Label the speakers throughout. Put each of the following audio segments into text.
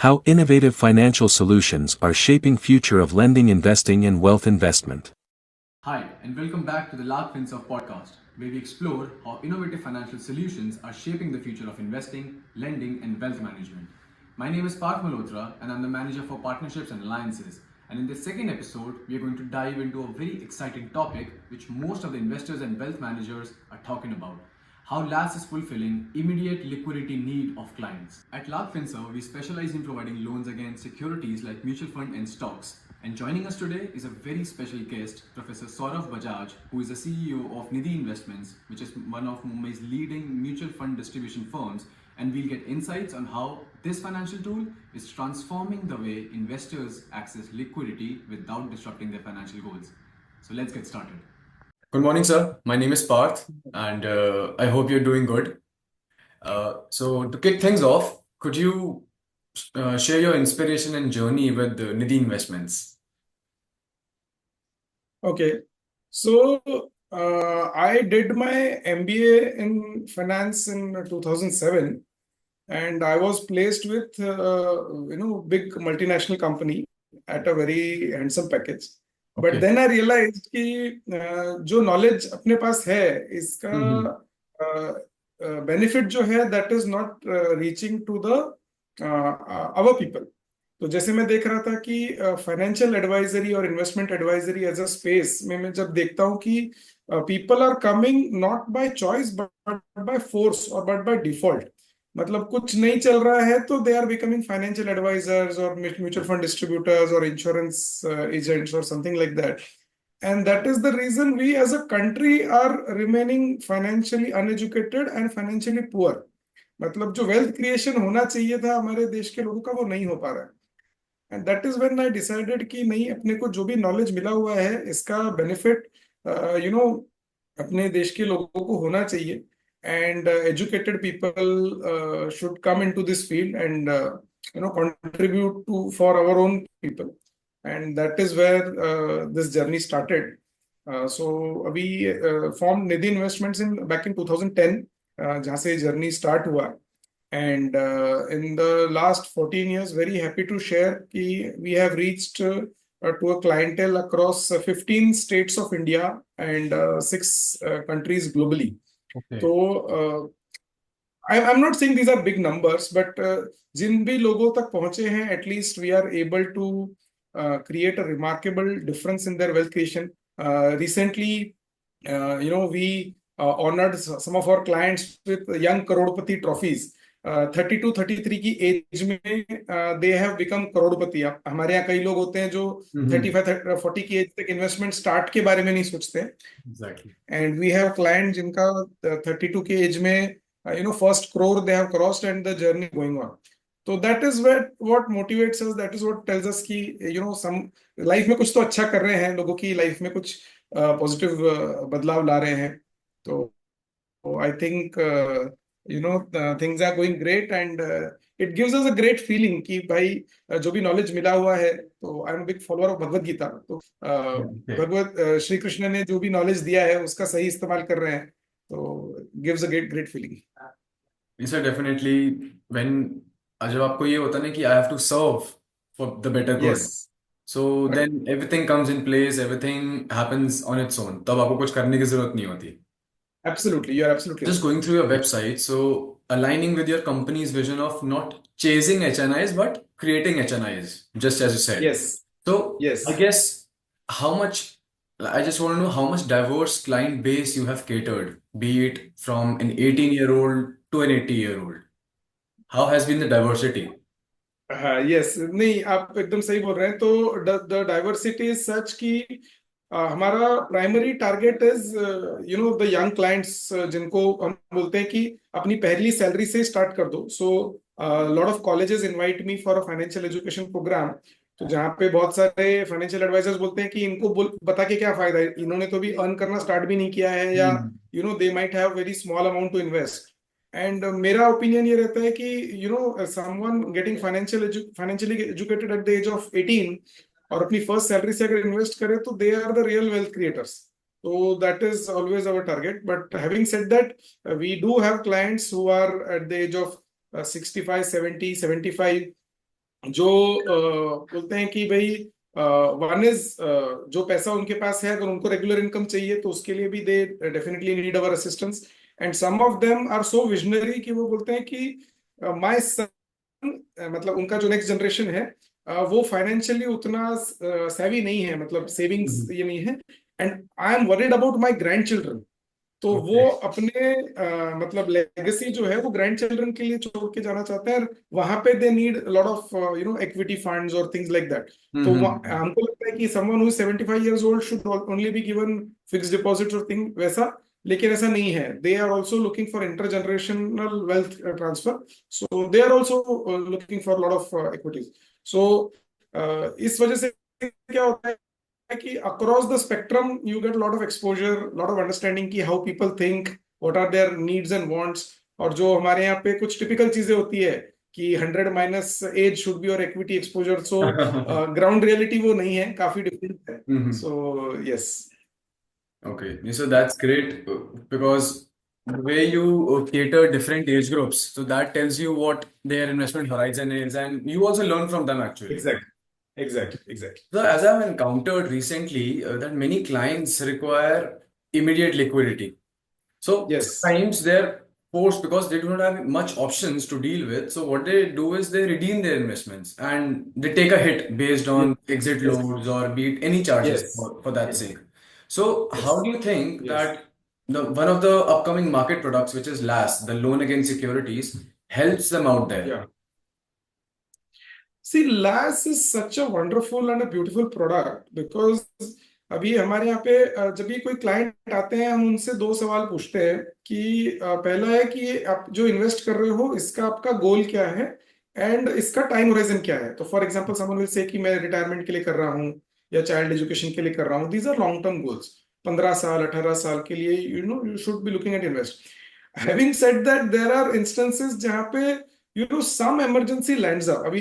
Speaker 1: How innovative financial solutions are shaping future of lending, investing and wealth investment.
Speaker 2: Hi, and welcome back to the Lark FinServe podcast, where we explore how innovative financial solutions are shaping the future of investing, lending, and wealth management. My name is Parth Malhotra, and I'm the manager for partnerships and alliances. And in this second episode, we are going to dive into a very exciting topic which most of the investors and wealth managers are talking about: how LAS is fulfilling immediate liquidity need of clients. At Lark FinServe, we specialize in providing loans against securities like mutual fund and stocks. And joining us today is a very special guest, Professor Saurav Bajaj, who is the CEO of Nidhi Investments, which is one of Mumbai's leading mutual fund distribution firms. And we'll get insights on how this financial tool is transforming the way investors access liquidity without disrupting their financial goals. So let's get started. Good morning, sir. My name is Parth, and I hope you're doing good. So, to kick things off, could you share your inspiration and journey with Nidhi Investments?
Speaker 3: Okay. So I did my MBA in finance in 2007, and I was placed with big multinational company at a very handsome package. But
Speaker 2: Okay.
Speaker 3: then I realized कि जो knowledge अपने पास है इसका benefit जो है that is not reaching to the our people. तो जैसे मैं देख रहा था कि फाइनेंशियल एडवाइजरी और investment advisory as a space में मैं जब देखता हूँ कि people are coming not by choice but by force और बट बाय डिफॉल्ट, मतलब कुछ नहीं चल रहा है तो they are becoming financial advisors और म्यूचुअल फंड डिस्ट्रीब्यूटर्स और इंश्योरेंस एजेंट्स और something like that. And that is the reason we as a country are remaining financially uneducated and financially poor. मतलब जो वेल्थ क्रिएशन होना चाहिए था हमारे देश के लोगों का वो नहीं हो पा रहा है. And that is when I decided कि नहीं, अपने को जो भी नॉलेज मिला हुआ है इसका बेनिफिट अपने देश के लोगों को होना चाहिए. And educated people should come into this field and contribute to for our own people. And that is where this journey started. So we formed Nidhi Investments in back in 2010, जहाँ से journey start हुआ. And in the last 14 years, very happy to share that we have reached to a clientele across 15 states of India and 6 countries globally.
Speaker 2: Okay.
Speaker 3: So I'm not saying these are big numbers, but जिन भी लोगों तक पहुंचे हैं, at least we are able to create a remarkable difference in their wealth creation. Recently, we honored some of our clients with young Karodpati trophies. 32-33 की age में they have become करोड़पति. आप हमारे यहाँ कई लोग होते हैं जो 35-40 की एज तक इन्वेस्टमेंट स्टार्ट के बारे में नहीं सोचते.
Speaker 2: Exactly.
Speaker 3: And we have client जिनका 32 की एज में first crore they have crossed and the journey going on. तो that is what motivates us, that is what tells us कि सम लाइफ में कुछ तो अच्छा कर रहे हैं, लोगों की लाइफ में कुछ पॉजिटिव बदलाव ला रहे हैं. तो I think things are going great and it gives us a great feeling कि भाई जो भी नॉलेज मिला हुआ है, तो I am big follower of Bhagwat Gita. तो भगवत श्री कृष्ण ने जो भी नॉलेज दिया है उसका सही इस्तेमाल कर रहे हैं, तो gives a great feeling.
Speaker 2: Yes, sir, definitely. When जब आपको ये होता है ना कि I have to serve for the better good,
Speaker 3: Yes,
Speaker 2: so then everything comes in place, everything happens on its own. तब आपको कुछ करने की जरूरत नहीं होती.
Speaker 3: absolutely, you are absolutely
Speaker 2: Just
Speaker 3: right.
Speaker 2: going through your website, so aligning with your company's vision of not chasing HNIs but creating HNIs, just as you said.
Speaker 3: Yes,
Speaker 2: So
Speaker 3: yes.
Speaker 2: I guess how much, I just want to know how much diverse client base you have catered, be it from an 18-year-old to an 80-year-old. How has been the diversity?
Speaker 3: हाँ, yes, नहीं आप एकदम सही बोल रहे हैं. तो the diversity is such कि हमारा primary target is the young clients, जिनको हम बोलते हैं कि अपनी पहली सैलरी से स्टार्ट कर दो. So lot of colleges invite me for a financial education programme. तो जहाँ पे बहुत सारे फाइनेंशियल एडवाइजर्स बोलते हैं कि इनको बता के क्या फायदा है, इन्होंने तो भी अर्न करना स्टार्ट भी नहीं किया है, या they might have very small amount to invest. And मेरा ओपिनियन ये रहता है कि someone getting financially educated at the age of 18 और अपनी फर्स्ट सैलरी से अगर इन्वेस्ट करे तो they are the real wealth creators. So that is always our target. But having said that, we do have clients who are at the age of 65, 70, 75. जो बोलते हैं कि भाई वन इज जो पैसा उनके पास है, अगर उनको रेगुलर इनकम चाहिए तो उसके लिए भी they definitely need our assistance. And some of them are so visionary कि वो बोलते हैं कि माय सन, मतलब उनका जो नेक्स्ट जनरेशन है वो फाइनेंशियली उतना सेवी नहीं है, मतलब सेविंग्स ये नहीं है। And I am worried about my grand children. तो वो
Speaker 2: Okay.
Speaker 3: अपने मतलब लेगेसी जो है वो ग्रैंड चिल्ड्रन के लिए छोड़ के जाना चाहते हैं, और वहां पे they need lot of equity funds और थिंग्स लाइक दैट। तो
Speaker 2: Mm-hmm.
Speaker 3: हमको लगता है कि someone who is 75 years old should only be given fixed deposits और थिंग वैसा, लेकिन ऐसा नहीं है। They are also looking for intergenerational wealth transfer, so they are also looking for lot of equities. So इस वजह से क्या होता है कि across the spectrum you get a lot of exposure, lot of understanding कि how people think, what are their needs and wants। और जो हमारे यहाँ पे कुछ टिपिकल चीजें होती है कि 100 माइनस एज शुड बी और equity exposure, so ground reality वो नहीं है, काफी डिफरेंट है।
Speaker 2: Mm-hmm.
Speaker 3: So yes.
Speaker 2: Okay, so that's great because the way you cater different age groups, so that tells you what their investment horizon is, and you also learn from them actually.
Speaker 3: Exact.
Speaker 2: So, as I've encountered recently, that many clients require immediate liquidity. So,
Speaker 3: yes
Speaker 2: sometimes they're forced because they do not have much options to deal with. So, what they do is they redeem their investments and they take a hit based on exit
Speaker 3: yes
Speaker 2: loads or be it any charges
Speaker 3: yes
Speaker 2: for that sake. So,
Speaker 3: yes
Speaker 2: how do you think
Speaker 3: yes.
Speaker 2: that the one of the upcoming market products, which is LAS, the loan against securities, helps them out there?
Speaker 3: या सी LAS is such a wonderful and a beautiful product because अभी हमारे यहाँ पे जब भी कोई client आते हैं हम उनसे दो सवाल पूछते हैं कि पहला है कि आप जो इन्वेस्ट कर रहे हो इसका आपका गोल क्या है एंड इसका टाइम होराइजन क्या है। तो for example someone will say कि मैं रिटायरमेंट के लिए कर रहा हूँ या चाइल्ड एजुकेशन के लिए कर रहा हूँ, these are long term goals. 15 साल 18 साल के लिए you should be looking at invest. Having said that there are instances जहाँ पे सम इमरजेंसी लैंड्स अप। अभी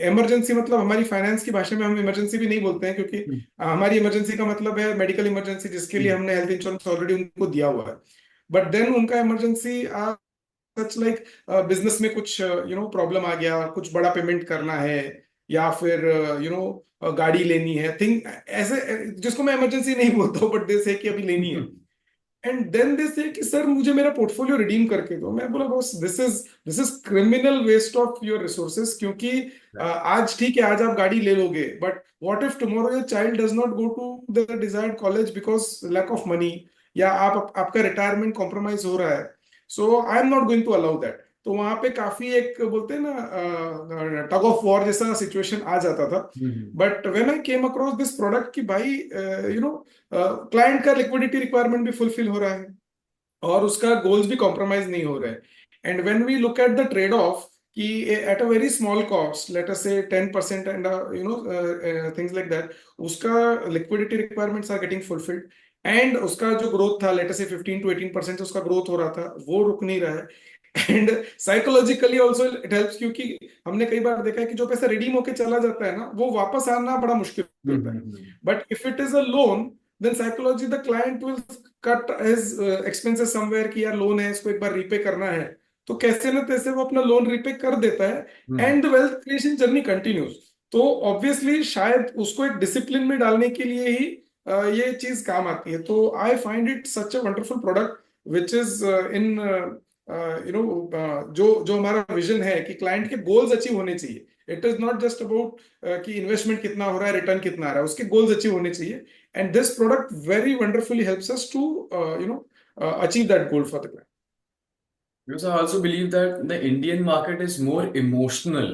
Speaker 3: इमरजेंसी मतलब हमारी फाइनेंस की भाषा में हम इमरजेंसी भी नहीं बोलते हैं, क्योंकि हमारी इमरजेंसी का मतलब है मेडिकल इमरजेंसी जिसके लिए हमने हेल्थ इंश्योरेंस ऑलरेडी उनको दिया हुआ है। बट देन उनका इमरजेंसी सच लाइक बिजनेस में कुछ प्रॉब्लम आ गया, कुछ बड़ा पेमेंट करना है, या फिर गाड़ी लेनी है, थिंग ऐसे जिसको मैं इमरजेंसी नहीं बोलता हूँ बट दे से कि अभी लेनी है। एंड देन दे से कि सर मुझे मेरा पोर्टफोलियो रिडीम करके दो। मैं बोला boss this is criminal waste of your resources, क्योंकि आज ठीक है आज आप गाड़ी ले लोगे, but what if tomorrow your child does not go to the desired college because lack of money, या आपका रिटायरमेंट कॉम्प्रोमाइज हो रहा है। So I am not going to allow that. तो वहां पे काफी एक बोलते हैं ना टग ऑफ वॉर जैसा सिचुएशन आ जाता था। But when I came across this product कि भाई क्लाइंट का लिक्विडिटी रिक्वायरमेंट भी फुलफिल हो रहा है और उसका गोल्स भी कॉम्प्रोमाइज नहीं हो रहे हैं। And when we look at the trade off कि at a very small cost, let us say 10% and things like that, उसका liquidity requirements are getting fulfilled, and उसका जो ग्रोथ था लेट अस से 15 to 18% उसका ग्रोथ हो रहा था, वो रुक नहीं रहा है। And psychologically also it helps, क्योंकि हमने कई बार देखा है कि जो पैसा रिडीम होके चला जाता है ना वो वापस आना बड़ा मुश्किल होता है। But if it is a loan then psychology the client will cut his expenses somewhere कि यार लोन है इसको एक बार रीपे करना है, तो कैसे ना तैसे वो अपना लोन रीपे कर देता है and the wealth creation journey continues. तो ऑब्वियसली शायद उसको एक डिसिप्लिन में डालने के लिए ही ये चीज काम आती है। तो I find it such a wonderful product which is in जो जो हमारा विजन है कि क्लाइंट के गोल्स अचीव होने चाहिए। It is not just about कि इन्वेस्टमेंट कितना हो रहा है रिटर्न कितना आ रहा है, उसके गोल्स अचीव होने चाहिए। And this product very wonderfully helps us to achieve that goal for the client.
Speaker 2: Because I also believe that the Indian market is more emotional.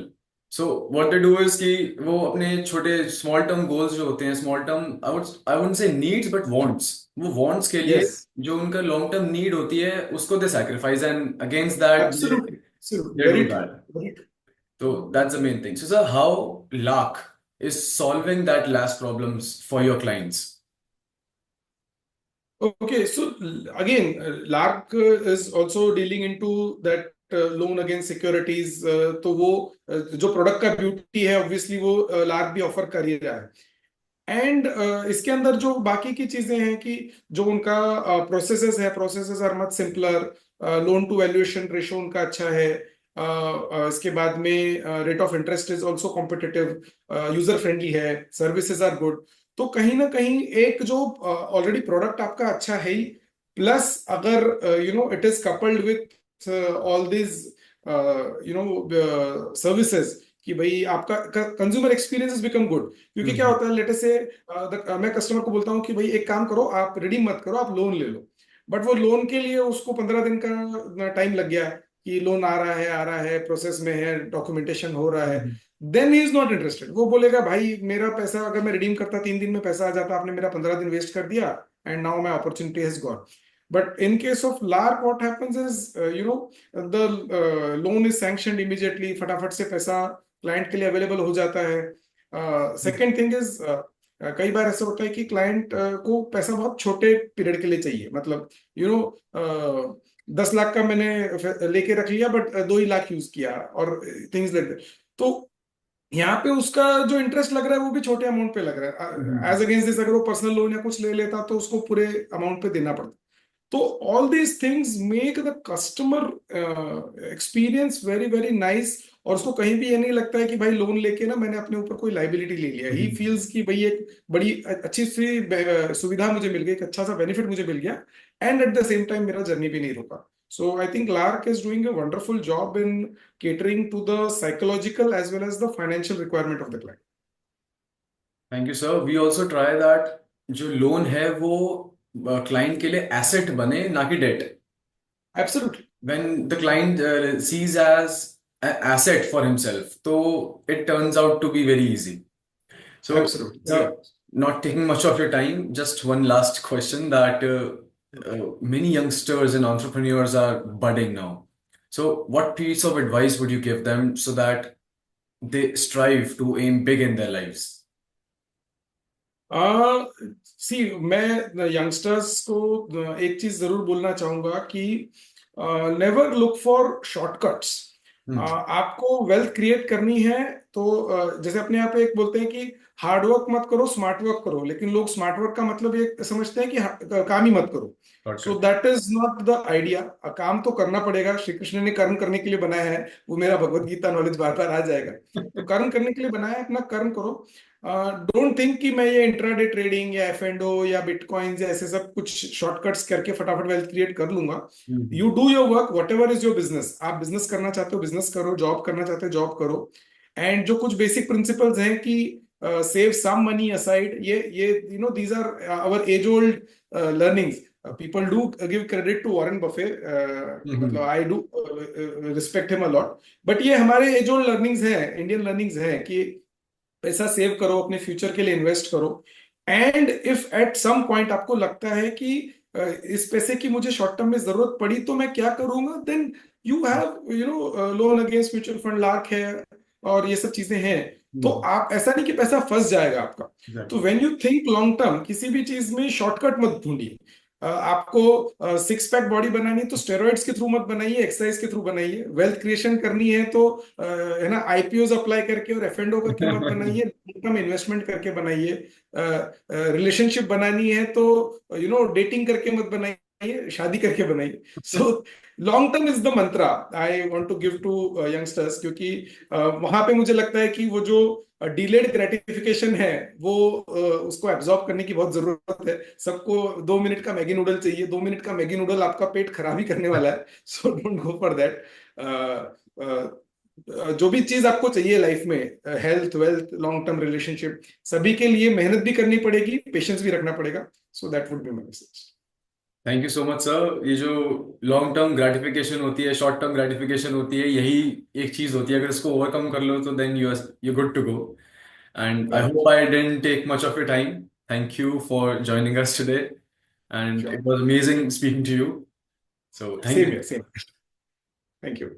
Speaker 2: So what they do is कि वो अपने छोटे small term goals जो होते हैं, small term I wouldn't say needs but wants, वो wants के लिए
Speaker 3: Yes,
Speaker 2: जो उनका long term need होती है उसको they sacrifice and against that
Speaker 3: absolutely, absolutely,
Speaker 2: they do
Speaker 3: very true,
Speaker 2: that.
Speaker 3: very true.
Speaker 2: So that's the main thing. So sir, how Lark is solving that last problems for your clients?
Speaker 3: Okay, so again, Lark is also dealing into that loan against securities. तो वो जो product का beauty है obviously वो lark भी offer कर ही रहा है। एंड इसके अंदर जो बाकी की चीजें हैं कि जो उनका प्रोसेसेस है, processes are much simpler, loan to valuation ratio उनका अच्छा है, इसके बाद में rate of interest is also competitive, user friendly है, सर्विसेज आर गुड। तो कहीं ना कहीं एक जो ऑलरेडी प्रोडक्ट आपका अच्छा है ही, प्लस अगर it is coupled with all this services, कि भाई आपका consumer experience is become good. क्योंकि क्या होता है, लेट अस से मैं कस्टमर को बोलता हूँ कि भाई एक काम करो, आप रिडीम मत करो, आप लोन ले लो। बट वो लोन के लिए उसको 15 दिन का टाइम लग गया कि लोन आ रहा है, प्रोसेस में है, डॉक्यूमेंटेशन हो रहा है, then he is not interested. वो बोलेगा भाई मेरा पैसा अगर मैं रिडीम करता 3 दिन में पैसा आ जाता, आपने मेरा 15 दिन वेस्ट कर दिया, and now my opportunity has gone. But in case of lark what happens is the loan is sanctioned immediately, फटाफट से पैसा क्लाइंट के लिए अवेलेबल हो जाता है। सेकेंड थिंग इज, कई बार ऐसा होता है कि क्लाइंट को पैसा बहुत छोटे पीरियड के लिए चाहिए, मतलब 10 लाख का मैंने लेके रख लिया बट 2 ही लाख यूज किया, और थिंग्स लाइक दैट। तो यहाँ पे उसका जो इंटरेस्ट लग रहा है वो भी छोटे अमाउंट पे लग रहा है, एज अगेंस्ट दिस अगर वो पर्सनल लोन या कुछ ले लेता तो उसको पूरे अमाउंट पे देना पड़ता। तो all these things make the customer experience very very nice, और उसको कहीं भी ये नहीं लगता है कि भाई लोन लेके ना मैंने अपने ऊपर कोई लाइबिलिटी ले लिया। ही फील्स कि भाई एक बड़ी अच्छी सी सुविधा मुझे मिल गई, एक अच्छा सा बेनिफिट मुझे मिल गया, and at the same time मेरा जर्नी भी नहीं रुका। So I think Lark is doing a wonderful job in catering to the psychological as well as the financial requirement of the client.
Speaker 2: Thank you sir. We also try that जो loan है वो client के लिए asset बने, ना कि debt.
Speaker 3: Absolutely.
Speaker 2: When the client sees as an asset for himself, so it turns out to be very easy. So,
Speaker 3: Absolutely. Yeah.
Speaker 2: not taking much of your time, just one last question that many youngsters and entrepreneurs are budding now. So, what piece of advice would you give them so that they strive to aim big in their lives?
Speaker 3: सी मैं youngsters को एक चीज जरूर बोलना चाहूंगा कि never look for shortcuts. आपको wealth create करनी है तो जैसे अपने यहाँ पे एक बोलते हैं कि हार्ड वर्क मत करो, स्मार्ट वर्क करो, लेकिन लोग स्मार्ट वर्क का मतलब ये समझते हैं कि काम ही मत करो। So that is not the idea. काम तो करना पड़ेगा, श्री कृष्ण ने कर्म करने के लिए बनाया है, वो मेरा भगवत गीता नॉलेज बार बार आ जाएगा। तो कर्म करने के लिए बनाया है, अपना कर्म करो। डोंट थिंक कि मैं ये इंट्राडे ट्रेडिंग या एफ&ओ या बिटकॉइंस या ऐसे सब कुछ शॉर्टकट्स करके फटाफट वेल्थ क्रिएट कर लूंगा। You do your work, what ever is your business. आप बिजनेस करना चाहते हो बिजनेस करो, जॉब करना चाहते हो जॉब करो। एंड जो कुछ बेसिक प्रिंसिपल्स हैं कि सेव सम मनी असाइड, ये these are our age old learnings. People do give credit to Warren Buffett, मतलब I do respect him a lot, but ये हमारे एज ओल्ड लर्निंग्स हैं, इंडियन लर्निंग्स हैं कि पैसा सेव करो, अपने फ्यूचर के लिए इन्वेस्ट करो। And if at some point आपको लगता है कि इस पैसे की मुझे शॉर्ट टर्म में जरूरत पड़ी तो मैं क्या करूंगा, then you have loan against mutual fund, लार्क है और ये सब चीजें हैं। तो आप ऐसा नहीं कि पैसा फंस जाएगा आपका। तो when you think long term, किसी भी चीज में शॉर्टकट मत ढूंढिए। आपको सिक्स पैक बॉडी बनानी है तो स्टेरॉइड्स के थ्रू मत बनाइए, एक्सरसाइज के थ्रू बनाइए। वेल्थ क्रिएशन करनी है तो है ना, आईपीओ अप्लाई करके और एफ&ओ करके मत बनाइए, लॉन्ग टर्म इन्वेस्टमेंट करके बनाइए। रिलेशनशिप बनानी है तो डेटिंग करके मत बनाइए, शादी करके बनाइए। So long term is the mantra I want to give to youngsters, क्योंकि वहां पे मुझे लगता है कि वो जो डिलेड ग्रेटिफिकेशन है वो उसको एब्जॉर्ब करने की बहुत जरूरत है। सबको 2 मिनट का मैगी नूडल चाहिए, 2 मिनट का मैगी नूडल आपका पेट खराब ही करने वाला है। So don't go for that. जो भी चीज आपको चाहिए लाइफ में, health, wealth, long term relationship, सभी के लिए मेहनत भी करनी पड़ेगी, पेशेंस भी रखना पड़ेगा। So that would be my message.
Speaker 2: Thank you so much sir. ये जो लॉन्ग टर्म ग्रेटिफिकेशन होती है, शॉर्ट टर्म ग्रेटिफिकेशन होती है, यही एक चीज होती है। अगर इसको ओवरकम कर लो तो then you good to go. And I hope I didn't take much of your time. Thank you for joining us today and it was amazing speaking to you. So thank you.
Speaker 3: Same here, same. Thank you.